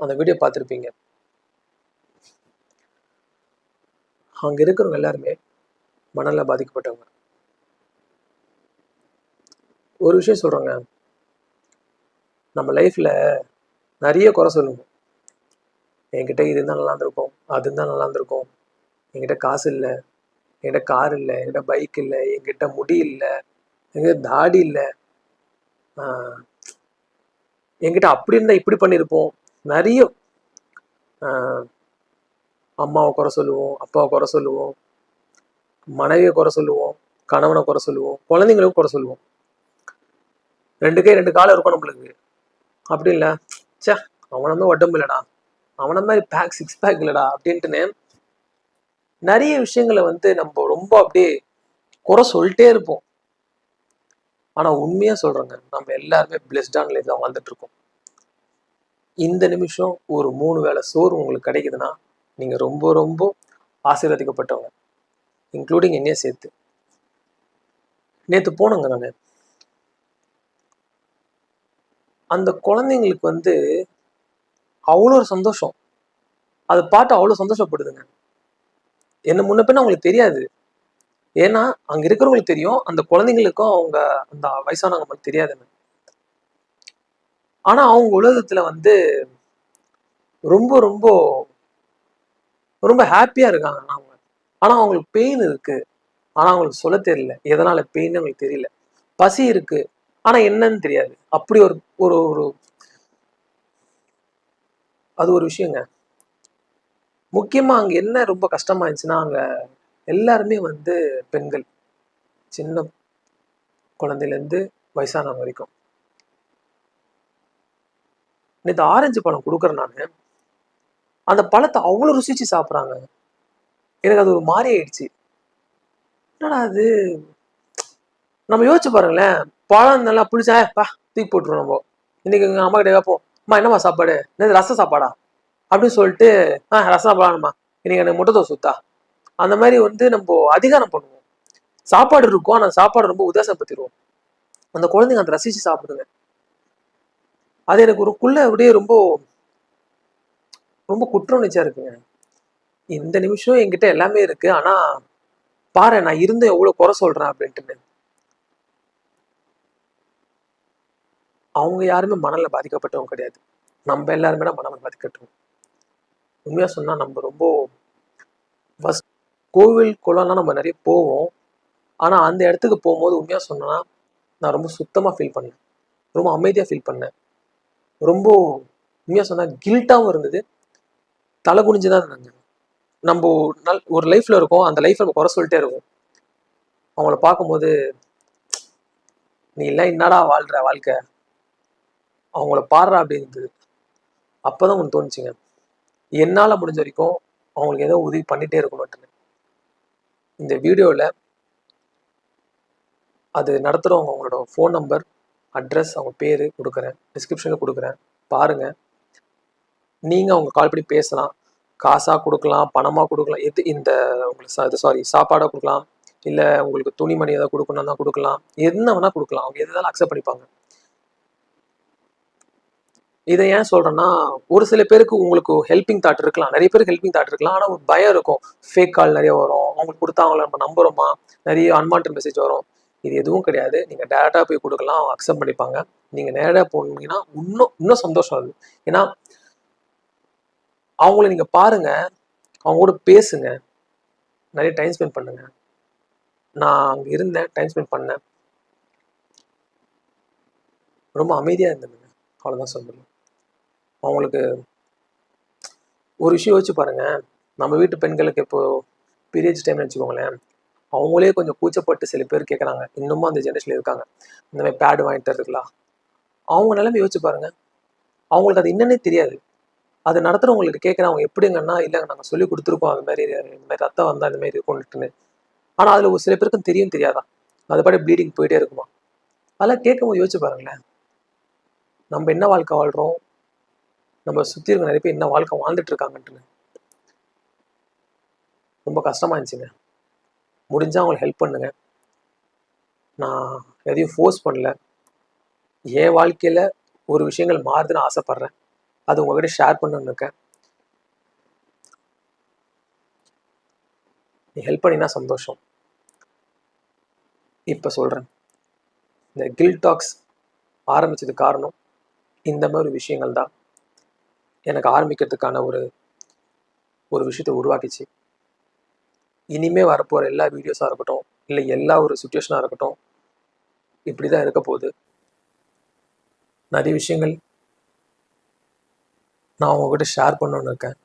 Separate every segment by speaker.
Speaker 1: அந்த வீடியோ பார்த்துருப்பீங்க. அங்கே இருக்கிறவங்க எல்லாருமே மனநல பாதிக்கப்பட்டவங்க. ஒரு விஷயம் சொல்கிறோங்க, நம்ம லைஃப்பில் நிறைய குறை சொல்லுவோம். என்கிட்ட இது இருந்தால் நல்லா இருந்திருக்கும், அது இருந்தால் நல்லா இருந்திருக்கும், என்கிட்ட காசு இல்லை, என்கிட்ட கார் இல்லை, என்கிட்ட பைக் இல்லை, என்கிட்ட முடி இல்லை, என்கிட்ட தாடி இல்லை, என்கிட்ட அப்படி இருந்தால் இப்படி பண்ணியிருப்போம். நிறைய அம்மாவை குறை சொல்லுவோம், அப்பாவை குறை சொல்லுவோம், மனைவியை குறை சொல்லுவோம், கணவனை குறை சொல்லுவோம், குழந்தைங்களுக்கும் குறை சொல்லுவோம். 2 கை 2 காலம் இருக்கும் நம்மளுக்கு. அப்படி இல்லை, சே அவன மாதிரி உடம்பு இல்லைடா, அவன மாதிரி பேக் 6 பேக் இல்லைடா அப்படின்ட்டுன்னு நிறைய விஷயங்களை நம்ம ரொம்ப அப்படியே குறை சொல்லிட்டே இருப்போம். ஆனால் உண்மையாக சொல்கிறேங்க, நம்ம எல்லாருமே பிளெஸ்டான லைஃப் தான் வாழ்ந்துட்டு இருக்கோம். இந்த நிமிஷம் ஒரு 3 வேளை சோறு உங்களுக்கு கிடைக்குதுன்னா நீங்கள் ரொம்ப ரொம்ப ஆசீர்வதிக்கப்பட்டவங்க, இன்க்ளூடிங் என்னையே சேர்த்து. நேற்று போனோங்க நான், அந்த குழந்தைங்களுக்கு அவ்வளோ ஒரு சந்தோஷம், அதை பார்த்து அவ்வளோ சந்தோஷப்படுதுங்க. என்ன முன்ன பின்ன அவங்களுக்கு தெரியாது, ஏன்னா அங்கே இருக்கிறவங்களுக்கு தெரியும், அந்த குழந்தைங்களுக்கும் அவங்க அந்த வயசானவங்களுக்கு தெரியாதுங்க. ஆனால் அவங்க உலகத்தில் ரொம்ப ரொம்ப ரொம்ப ஹாப்பியாக இருக்காங்க. அவங்க ஆனால் அவங்களுக்கு பெயின் இருக்கு, ஆனால் அவங்களுக்கு சொல்ல தெரியல எதனால பெயின் அவங்களுக்கு தெரியல. பசி இருக்கு, ஆனால் என்னன்னு தெரியாது. அப்படி ஒரு ஒரு ஒரு அது ஒரு விஷயங்க. முக்கியமாக அங்கே என்ன ரொம்ப கஷ்டமா இருந்துச்சுன்னா, அங்கே எல்லாருமே பெண்கள், சின்ன குழந்தையிலேருந்து வயசானவங்க வரைக்கும். நேற்று ஆரஞ்சு பழம் கொடுக்குறேன் நான், அந்த பழத்தை அவ்வளோ ருசிச்சு சாப்பிட்றாங்க. எனக்கு அது ஒரு மாதிரி ஆயிடுச்சு. என்னடா அது, நம்ம யோசிச்சு பாருங்களேன், பழம் நல்லா புளிச்சா தூக்கி போட்டுருவோம். நம்ம இன்னைக்கு எங்கள் அம்மா கிட்ட கேட்போம், அம்மா என்னம்மா சாப்பாடு, என்னது ரசம் சாப்பாடா அப்படின்னு சொல்லிட்டு, ரசம் சாப்பிடலாம்மா, இன்னைக்கு எனக்கு முட்டை தோசை சுத்தா, அந்த மாதிரி நம்ம அதிகாரம் பண்ணுவோம். சாப்பாடு இருக்கும், ஆனால் சாப்பாடு ரொம்ப உதாசப்படுத்திடுவோம். அந்த குழந்தைங்க அந்த ரசிச்சு சாப்பிடுங்க. அது எனக்கு ஒருக்குள்ள அப்படியே ரொம்ப ரொம்ப குற்ற உணர்ச்சியா இருக்குங்க. இந்த நிமிஷம் என்கிட்ட எல்லாமே இருக்கு, ஆனா பாரு நான் இருந்து எவ்வளவு குறை சொல்றேன் அப்படின்ட்டு. அவங்க யாருமே மனநல பாதிக்கப்பட்டவங்க கிடையாது, நம்ம எல்லாருமே தான் மனநல பாதிக்கப்பட்டோம். உண்மையா சொன்னா நம்ம ரொம்ப கோவில் குளம்லாம் நம்ம நிறைய போவோம், ஆனா அந்த இடத்துக்கு போகும்போது உண்மையா சொன்னா நான் ரொம்ப சுத்தமா ஃபீல் பண்ணேன், ரொம்ப அமைதியா ஃபீல் பண்ணேன். ரொம்ப உண்மையா சொன்னா கில்ட்டாவும் இருந்தது, தலை குனிஞ்சுதான் இருந்தாங்க. நம்ம ஒரு லைஃப்ல இருக்கோம், அந்த லைஃப் நம்ம குறை சொல்லிட்டே இருக்கோம். அவங்கள பார்க்கும்போது நீ எல்லாம் என்னடா வாழ்ற வாழ்க்கை, அவங்கள பாடுறா அப்படின்னு அப்பதான் உங்களுக்கு தோணுச்சுங்க, என்னால முடிஞ்ச வரைக்கும் அவங்களுக்கு ஏதோ உதவி பண்ணிட்டே இருக்கணும்ட்டு. இந்த வீடியோவில் அது நடத்துகிறவங்க அவங்களோட ஃபோன் நம்பர், அட்ரஸ், அவங்க பேர் கொடுக்குறேன், டிஸ்கிரிப்ஷனில் கொடுக்குறேன், பாருங்கள். நீங்கள் அவங்க கால் பண்ணி பேசலாம், காசாக கொடுக்கலாம், பணமாக கொடுக்கலாம், எது இந்த உங்களுக்கு சாப்பாடாக கொடுக்கலாம், இல்லை உங்களுக்கு துணிமணி ஏதாவது கொடுக்கணும் தான் கொடுக்கலாம், என்ன வேணால் கொடுக்கலாம், அவங்க எதுனாலும் அக்செப்ட் பண்ணிப்பாங்க. இதை ஏன் சொல்கிறேன்னா, ஒரு சில பேருக்கு உங்களுக்கு ஹெல்பிங் தாட் இருக்கலாம், நிறைய பேருக்கு ஹெல்பிங் தாட் இருக்கலாம், ஆனால் ஒரு பயம் இருக்கும், ஃபேக் கால் நிறைய வரும், அவங்களுக்கு கொடுத்தா அவங்கள நம்ம நம்புகிறோமா, நிறைய அன்வான்ட் மெசேஜ் வரும். இது எதுவும் கிடையாது, நீங்கள் டேரெக்டாக போய் கொடுக்கலாம், அவங்க அக்செப்ட் பண்ணிப்பாங்க. நீங்கள் நேரடியாக போனீங்கன்னா இன்னும் சந்தோஷம் அது. ஏன்னா அவங்கள நீங்கள் பாருங்கள், அவங்க கூட பேசுங்க, நிறைய டைம் ஸ்பெண்ட் பண்ணுங்க. நான் அங்கே இருந்தேன், டைம் ஸ்பெண்ட் பண்ணேன், ரொம்ப அமைதியாக இருந்தேங்க, அவ்வளோதான் சொல்ல முடியும். அவங்களுக்கு ஒரு விஷயம் யோசிச்சு பாருங்க, நம்ம வீட்டு பெண்களுக்கு இப்போ பீரியட்ஸ் டைம்னு வச்சுக்கோங்களேன், அவங்களே கொஞ்சம் கூச்சப்பட்டு சில பேர் கேட்குறாங்க, இன்னமும் அந்த ஜென்ரேஷனில் இருக்காங்க, இந்த மாதிரி பேட் வாங்கி தருதுங்களா. அவங்க நிலைமை யோசிச்சு பாருங்க, அவங்களுக்கு அது என்னன்னே தெரியாது. அது நடத்துகிறவங்களுக்கு கேட்குறேன், அவங்க எப்படிங்கன்னா, இல்லைங்க நாங்கள் சொல்லி கொடுத்துருக்கோம், அது மாதிரி இந்த மாதிரி ரத்தம் வந்தால் இந்த மாதிரி இருக்கும்னுட்டுன்னு. ஆனால் அதில் ஒரு சில பேருக்கும் தெரியாதா, அது பாட்டு ப்ளீடிங் போயிட்டே இருக்குமா. அதெல்லாம் கேட்கும்போது யோசிச்சு பாருங்களேன், நம்ம என்ன வாழ்க்கை வாழ்கிறோம், நம்ம சுற்றி இருக்க நிறைய பேர் என்ன வாழ்க்கை வாழ்ந்துட்டு இருக்காங்கன்ட்டுன்னு. ரொம்ப கஷ்டமா இருந்துச்சுங்க. முடிஞ்சால் அவங்களுக்கு ஹெல்ப் பண்ணுங்க. நான் எதையும் ஃபோர்ஸ் பண்ணல, என் வாழ்க்கையில் ஒரு விஷயங்கள் மாறுதுன்னு ஆசைப்பட்றேன். அது உங்ககிட்ட ஷேர் பண்ணணும்னு இருக்கேன். நீ ஹெல்ப் பண்ணினா சந்தோஷம். இப்போ சொல்கிறேன், இந்த கில் டாக்ஸ் ஆரம்பித்தது காரணம் இந்த மாதிரி விஷயங்கள் தான் எனக்கு ஆரம்பிக்கிறதுக்கான ஒரு விஷயத்தை உருவாக்கிச்சு. இனிமேல் வரப்போகிற எல்லா வீடியோஸாக இருக்கட்டும், இல்லை எல்லா ஒரு சுச்சுவேஷனாக இருக்கட்டும், இப்படி தான் இருக்க போகுது. நிறைய விஷயங்கள் நான் உங்ககிட்ட ஷேர் பண்ணணுன்னு இருக்கேன்.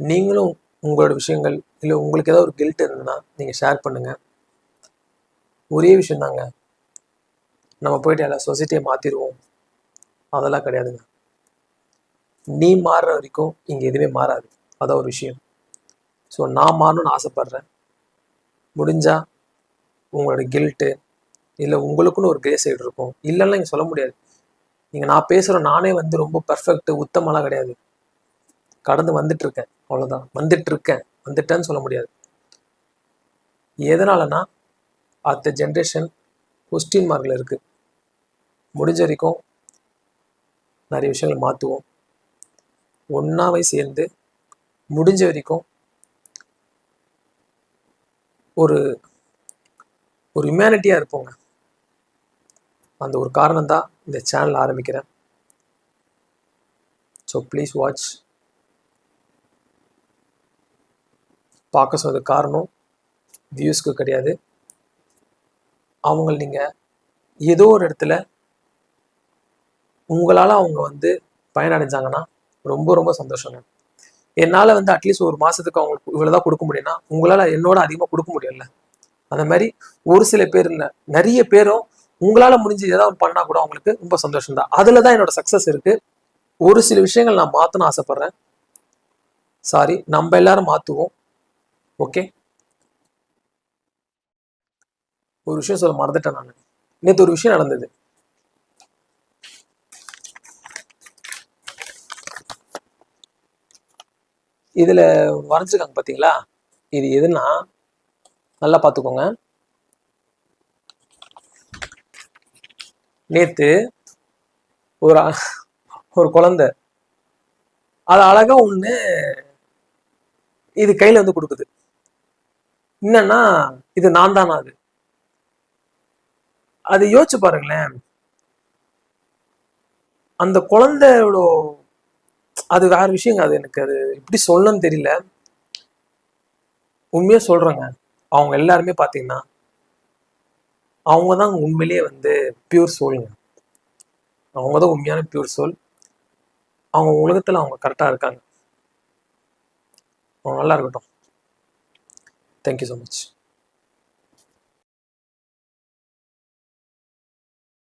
Speaker 1: நீங்களும் உங்களோட விஷயங்கள் இல்லை உங்களுக்கு ஏதாவது ஒரு கில்ட் இருந்ததுன்னா நீங்கள் ஷேர் பண்ணுங்கள். ஒரே விஷயந்தாங்க, நம்ம போயிட்டு எல்லா சொசைட்டியை மாற்றிடுவோம், அதெல்லாம் கிடையாதுங்க. நீ மாறுற வரைக்கும் இங்கே எதுவுமே மாறாது. அதான் ஒரு விஷயம். ஸோ நான் மாறணும்னு ஆசைப்பட்றேன். முடிஞ்சால் உங்களோட கில்ட்டு இல்லை உங்களுக்குன்னு ஒரு கிரே சைடு இருக்கும், இல்லைன்னா நீங்கள் சொல்ல முடியாது. நீங்கள் நான் பேசுகிறேன், நானே வந்து ரொம்ப பர்ஃபெக்ட் உத்தமெல்லாம் கிடையாது, கடந்து வந்துட்டுருக்கேன், அவ்வளோதான். வந்துட்டேன்னு சொல்ல முடியாது. எதனாலனா அடுத்த ஜென்ரேஷன் கொஸ்டின் மார்க்கில் இருக்குது. முடிஞ்ச வரைக்கும் நிறைய விஷயங்கள் மாற்றுவோம், ஒன்றாவே சேர்ந்து முடிஞ்ச வரைக்கும் ஒரு ஹியூமனிட்டியாக இருப்போங்க. அந்த ஒரு காரணம் தான் இந்த சேனல் ஆரம்பிக்கிறேன். So please watch. பார்க்க சொன்னது காரணம் வியூஸ்க்கு கிடையாது. அவங்க நீங்கள் ஏதோ ஒரு இடத்துல உங்களால் அவங்க வந்து பயனடைஞ்சாங்கன்னா ரொம்ப ரொம்ப சந்தோஷங்க. என்னால் வந்து அட்லீஸ்ட் ஒரு மாதத்துக்கு அவங்களுக்கு இவ்வளோதான் கொடுக்க முடியும்னா உங்களால் என்னோட அதிகமாக கொடுக்க முடியல. அந்த மாதிரி ஒரு சில பேர் இல்லை, நிறைய பேரும் உங்களால் முடிஞ்சு ஏதாவது பண்ணால் கூட அவங்களுக்கு ரொம்ப சந்தோஷம் தான். அதில் தான் என்னோட சக்ஸஸ் இருக்குது. ஒரு சில விஷயங்கள் நான் மாற்றணும்னு ஆசைப்பட்றேன். சாரி, நம்ம எல்லாரும் மாற்றுவோம். ஓகே, ஒரு விஷயம் சொல்ல மறந்துட்டேன் நான். நேற்று ஒரு விஷயம் நடந்தது. இதில் வரைஞ்சிருக்காங்க பார்த்தீங்களா, இது எதுனா நல்லா பார்த்துக்கோங்க. நேற்று ஒரு குழந்தை அது அழகா ஒன்று இது கையில் வந்து கொடுக்குது. என்னன்னா இது நான் தானா? அது யோசிச்சு பாருங்களேன். அந்த குழந்தையோட அது வேற விஷயங்க. அது எனக்கு அது எப்படி சொல்லணும்னு தெரியல. உண்மையா சொல்றேங்க, அவங்க எல்லாருமே பார்த்தீங்கன்னா அவங்க தான் உண்மையிலேயே வந்து பியூர் சோல்ங்க. அவங்க தான் உண்மையான பியூர் சோல். அவங்க உலகத்தில் அவங்க கரெக்டாக இருக்காங்க. அவங்க நல்லா இருக்கட்டும். Thank you so much.